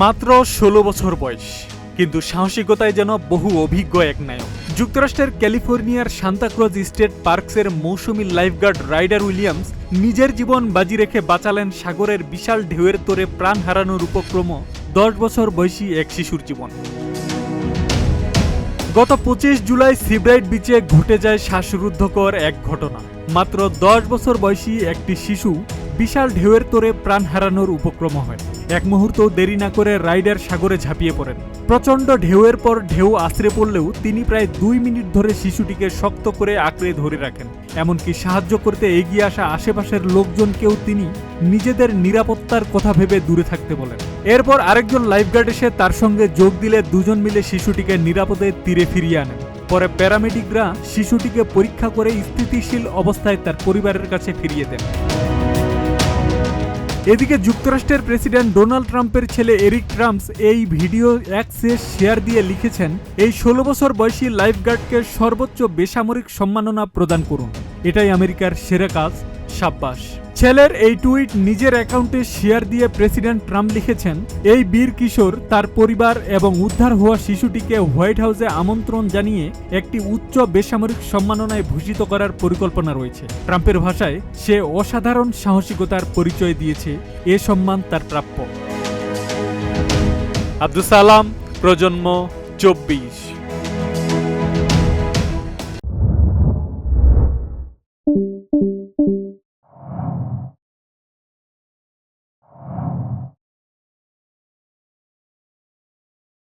মাত্র ১৬ বছর বয়স, কিন্তু সাহসিকতায় যেন বহু অভিজ্ঞ এক নায়ক। যুক্তরাষ্ট্রের ক্যালিফোর্নিয়ার সান্তাক্রজ স্টেট পার্কসের মৌসুমী লাইফগার্ড রাইডার উইলিয়ামস নিজের জীবন বাজি রেখে বাঁচালেন সাগরের বিশাল ঢেউয়ের তোরে প্রাণ হারানোর উপক্রম ১০ বছর বয়সী এক শিশুর জীবন। গত ২৫ জুলাই সিব্রাইট বিচে ঘটে যায় শ্বাসরুদ্ধকর এক ঘটনা। মাত্র ১০ বছর বয়সী একটি শিশু বিশাল ঢেউয়ের তোরে প্রাণ হারানোর উপক্রম হয়। এক মুহূর্ত দেরি না করে রাইডার সাগরে ঝাঁপিয়ে পড়েন। প্রচণ্ড ঢেউয়ের পর ঢেউ আছড়ে পড়লেও তিনি প্রায় ২ মিনিট ধরে শিশুটিকে শক্ত করে আঁকড়ে ধরে রাখেন। এমনকি সাহায্য করতে এগিয়ে আসা আশেপাশের লোকজনকেও তিনি নিজেদের নিরাপত্তার কথা ভেবে দূরে থাকতে বলেন। এরপর আরেকজন লাইফগার্ড এসে তার সঙ্গে যোগ দিলে দুজন মিলে শিশুটিকে নিরাপদে তীরে ফিরিয়ে আনেন। পরে প্যারামেডিকরা শিশুটিকে পরীক্ষা করে স্থিতিশীল অবস্থায় তার পরিবারের কাছে ফিরিয়ে দেন। এদিকে যুক্তরাষ্ট্রের প্রেসিডেন্ট ডোনাল্ড ট্রাম্পের ছেলে এরিক ট্রাম্পস এই ভিডিও এক্সে শেয়ার দিয়ে লিখেছেন, এই ১৬ বছর বয়সী লাইফগার্ডকে সর্বোচ্চ বেসামরিক সম্মাননা প্রদান করুন। এটাই আমেরিকার সেরা কাজ, সাব্বাস। ছেলের এই টুইট নিজের অ্যাকাউন্টে শেয়ার দিয়ে প্রেসিডেন্ট ট্রাম্প লিখেছেন, এই বীর কিশোর তার পরিবার এবং উদ্ধার হওয়া শিশুটিকে হোয়াইট হাউসে আমন্ত্রণ জানিয়ে একটি উচ্চ বেসামরিক সম্মাননায় ভূষিত করার পরিকল্পনা রয়েছে। ট্রাম্পের ভাষায়, সে অসাধারণ সাহসিকতার পরিচয় দিয়েছে, এ সম্মান তার প্রাপ্য। আব্দুস সালাম, প্রজন্ম ২৪।